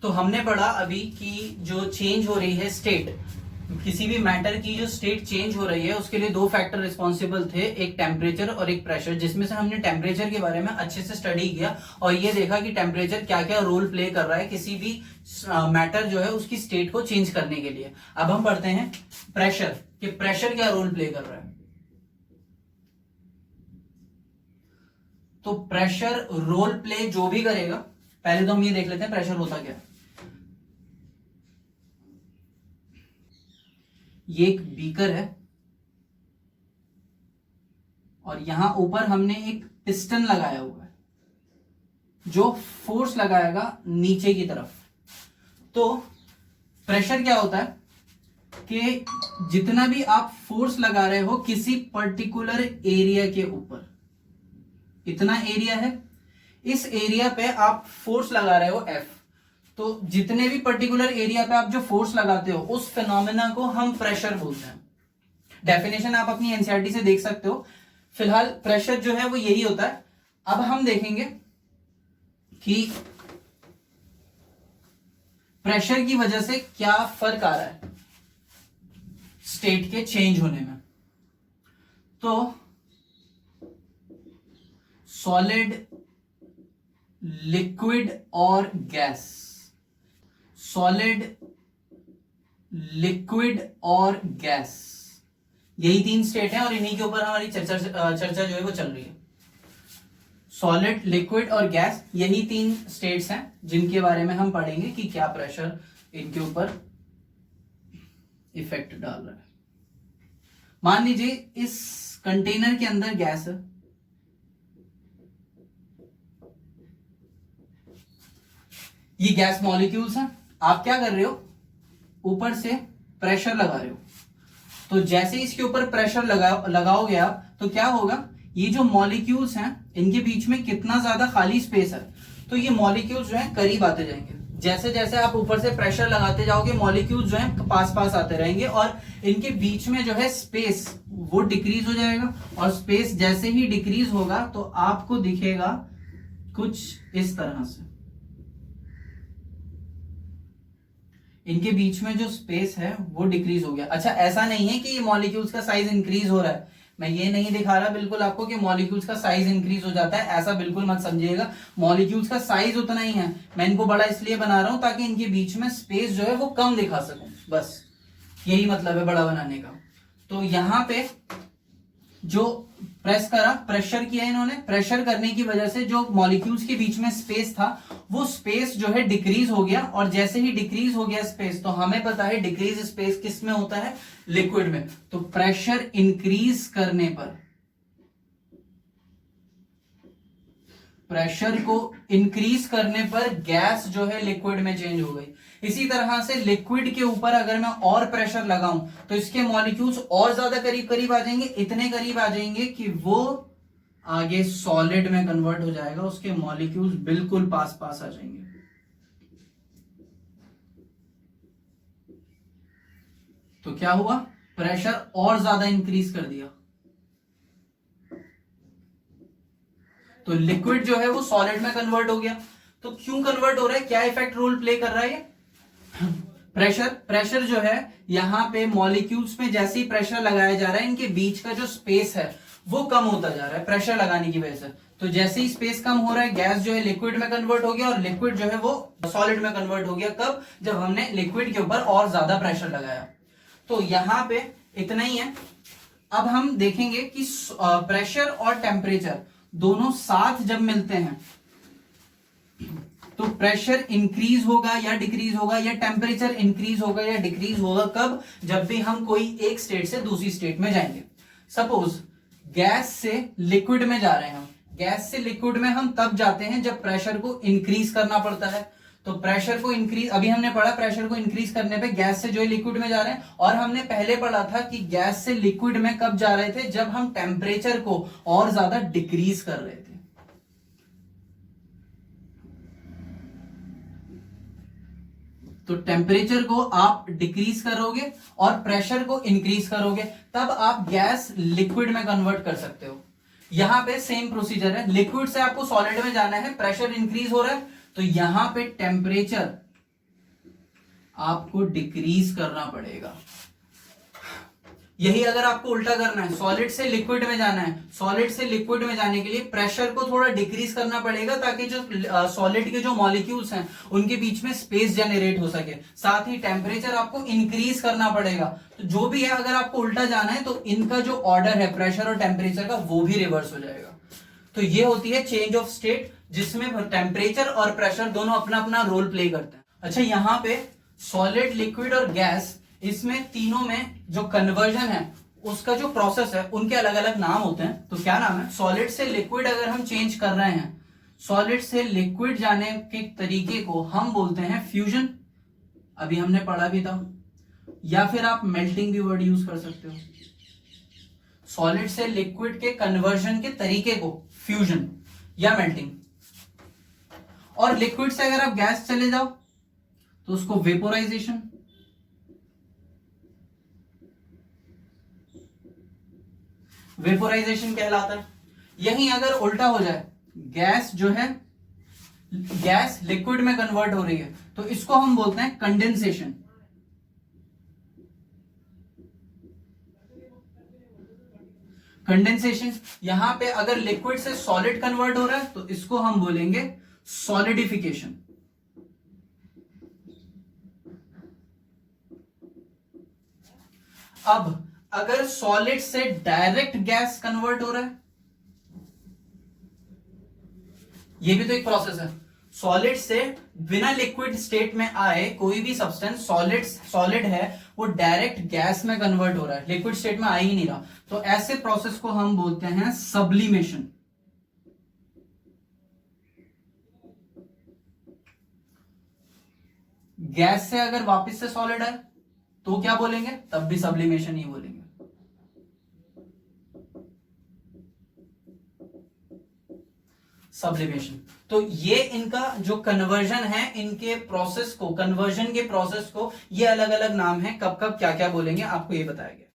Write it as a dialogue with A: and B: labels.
A: तो हमने पढ़ा अभी कि जो चेंज हो रही है स्टेट, किसी भी मैटर की जो स्टेट चेंज हो रही है उसके लिए दो फैक्टर रिस्पॉन्सिबल थे, एक टेम्परेचर और एक प्रेशर, जिसमें से हमने टेम्परेचर के बारे में अच्छे से स्टडी किया और ये देखा कि टेम्परेचर क्या क्या रोल प्ले कर रहा है किसी भी मैटर जो है उसकी स्टेट को चेंज करने के लिए। अब हम पढ़ते हैं प्रेशर, कि प्रेशर क्या रोल प्ले कर रहा है। तो प्रेशर रोल प्ले जो भी करेगा, पहले तो हम ये देख लेते हैं प्रेशर होता क्या है। ये एक बीकर है और यहां ऊपर हमने एक पिस्टन लगाया हुआ है जो फोर्स लगाएगा नीचे की तरफ। तो प्रेशर क्या होता है कि जितना भी आप फोर्स लगा रहे हो किसी पर्टिकुलर एरिया के ऊपर, इतना एरिया है, इस एरिया पे आप फोर्स लगा रहे हो F, तो जितने भी पर्टिकुलर एरिया पे आप जो फोर्स लगाते हो उस फिनोमेना को हम प्रेशर बोलते हैं। डेफिनेशन आप अपनी एनसीईआरटी से देख सकते हो। फिलहाल प्रेशर जो है वो यही होता है। अब हम देखेंगे कि प्रेशर की वजह से क्या फर्क आ रहा है स्टेट के चेंज होने में। तो सॉलिड, लिक्विड और गैस, सॉलिड, लिक्विड और गैस, यही तीन स्टेट है और इन्हीं के ऊपर हमारी चर्चा जो है वो चल रही है। सॉलिड, लिक्विड और गैस, यही तीन स्टेट्स हैं जिनके बारे में हम पढ़ेंगे कि क्या प्रेशर इनके ऊपर इफेक्ट डाल रहा है। मान लीजिए इस कंटेनर के अंदर गैस है, ये गैस मॉलिक्यूल्स हैं। आप क्या कर रहे हो, ऊपर से प्रेशर लगा रहे हो। तो जैसे इसके ऊपर प्रेशर लगाओगे आप, तो क्या होगा, ये जो मॉलिक्यूल्स हैं इनके बीच में कितना ज्यादा खाली स्पेस है, तो ये मॉलिक्यूल्स जो हैं करीब आते जाएंगे। जैसे जैसे आप ऊपर से प्रेशर लगाते जाओगे मॉलिक्यूल्स जो हैं पास पास आते रहेंगे और इनके बीच में जो है स्पेस वो डिक्रीज हो जाएगा। और स्पेस जैसे ही डिक्रीज होगा तो आपको दिखेगा कुछ इस तरह से। इनके बीच में जो स्पेस है वो डिक्रीज हो गया। अच्छा, ऐसा नहीं है कि ये मॉलिक्यूल्स का साइज इंक्रीज हो रहा है, मैं ये नहीं दिखा रहा बिल्कुल आपको कि मॉलिक्यूल्स का साइज इंक्रीज हो जाता है, ऐसा बिल्कुल मत समझिएगा। मॉलिक्यूल्स का साइज उतना ही है, मैं इनको बड़ा इसलिए बना रहा हूं ताकि इनके बीच में स्पेस जो है वो कम दिखा सकूं, बस यही मतलब है बड़ा बनाने का। तो यहां पे जो प्रेस करा, प्रेशर किया इन्होंने, प्रेशर करने की वजह से जो मॉलिक्यूल्स के बीच में स्पेस था वो स्पेस जो है डिक्रीज हो गया। और जैसे ही डिक्रीज हो गया स्पेस, तो हमें पता है डिक्रीज स्पेस किस में होता है, लिक्विड में। तो प्रेशर इंक्रीज करने पर, प्रेशर को इंक्रीज करने पर गैस जो है लिक्विड में चेंज हो गई। इसी तरह से लिक्विड के ऊपर अगर मैं और प्रेशर लगाऊं तो इसके मॉलिक्यूल्स और ज्यादा करीब करीब आ जाएंगे, इतने करीब आ जाएंगे कि वो आगे सॉलिड में कन्वर्ट हो जाएगा, उसके मॉलिक्यूल्स बिल्कुल पास पास आ जाएंगे। तो क्या हुआ, प्रेशर और ज्यादा इंक्रीज कर दिया, तो लिक्विड जो है वो सॉलिड में कन्वर्ट हो गया। तो क्यों कन्वर्ट हो रहा है, क्या इफेक्ट रोल प्ले कर रहा है ये प्रेशर जो है यहां पे मॉलिक्यूल्स में जैसे ही प्रेशर लगाया जा रहा है इनके बीच का जो स्पेस है वो कम होता जा रहा है प्रेशर लगाने की वजह से। तो जैसे ही स्पेस कम हो रहा है गैस जो है लिक्विड में कन्वर्ट हो गया और लिक्विड जो है वो सॉलिड में कन्वर्ट हो गया। कब, जब हमने लिक्विड के ऊपर और ज्यादा प्रेशर लगाया। तो यहां पे इतना ही है। अब हम देखेंगे कि प्रेशर और टेम्परेचर दोनों साथ जब मिलते हैं तो प्रेशर इंक्रीज होगा या डिक्रीज होगा, या टेम्परेचर इंक्रीज होगा या डिक्रीज होगा। कब, जब भी हम कोई एक स्टेट से दूसरी स्टेट में जाएंगे। सपोज गैस से लिक्विड में जा रहे हैं हम, गैस से लिक्विड में हम तब जाते हैं जब प्रेशर को इंक्रीज करना पड़ता है। तो प्रेशर को इंक्रीज, अभी हमने पढ़ा प्रेशर को इंक्रीज करने पे गैस से जो है लिक्विड में जा रहे हैं। और हमने पहले पढ़ा था कि गैस से लिक्विड में कब जा रहे थे, जब हम टेम्परेचर को और ज्यादा डिक्रीज कर रहे थे। तो टेम्परेचर को आप डिक्रीज करोगे और प्रेशर को इंक्रीज करोगे, तब आप गैस लिक्विड में कन्वर्ट कर सकते हो। यहां पे सेम प्रोसीजर है, लिक्विड से आपको सॉलिड में जाना है, प्रेशर इंक्रीज हो रहा है, तो यहां पे टेम्परेचर आपको डिक्रीज करना पड़ेगा। यही अगर आपको उल्टा करना है, सॉलिड से लिक्विड में जाना है, सॉलिड से लिक्विड में जाने के लिए प्रेशर को थोड़ा डिक्रीज करना पड़ेगा ताकि जो सॉलिड के जो मॉलिक्यूल्स हैं उनके बीच में स्पेस जनरेट हो सके। साथ ही टेम्परेचर आपको इंक्रीज करना पड़ेगा। तो जो भी है, अगर आपको उल्टा जाना है तो इनका जो ऑर्डर है प्रेशर और टेम्परेचर का वो भी रिवर्स हो जाएगा। तो ये होती है चेंज ऑफ स्टेट, जिसमें टेम्परेचर और प्रेशर दोनों अपना अपना रोल प्ले करते हैं। अच्छा, यहाँ पे सॉलिड, लिक्विड और गैस, इसमें तीनों में जो कन्वर्जन है उसका जो प्रोसेस है उनके अलग अलग नाम होते हैं। तो क्या नाम है? सॉलिड से लिक्विड अगर हम चेंज कर रहे हैं, सॉलिड से लिक्विड जाने के तरीके को हम बोलते हैं फ्यूजन, अभी हमने पढ़ा भी था, या फिर आप मेल्टिंग भी वर्ड यूज कर सकते हो। सॉलिड से लिक्विड के कन्वर्जन के तरीके को फ्यूजन या मेल्टिंग। और लिक्विड से अगर आप गैस चले जाओ तो उसको वेपोराइजेशन। वेपोराइजेशन कहलाता है। यही अगर उल्टा हो जाए, गैस जो है, गैस लिक्विड में कन्वर्ट हो रही है, तो इसको हम बोलते हैं कंडेंसेशन। कंडेंसेशन। यहां पे अगर लिक्विड से सॉलिड कन्वर्ट हो रहा है तो इसको हम बोलेंगे सॉलिडिफिकेशन। अब अगर सॉलिड से डायरेक्ट गैस कन्वर्ट हो रहा है, ये भी तो एक प्रोसेस है। सॉलिड से बिना लिक्विड स्टेट में आए कोई भी सब्सटेंस, सॉलिड है, वो डायरेक्ट गैस में कन्वर्ट हो रहा है, लिक्विड स्टेट में आ ही नहीं रहा। तो ऐसे प्रोसेस को हम बोलते हैं सब्लिमेशन। गैस से अगर वापस से सॉलिड है तो क्या बोलेंगे? तब भी सब्लिमेशन ही बोलेंगे। सब्लिमेशन। तो ये इनका जो कन्वर्जन है, इनके प्रोसेस को, कन्वर्जन के प्रोसेस को, ये अलग अलग नाम है। कब कब क्या क्या बोलेंगे आपको ये बताया गया।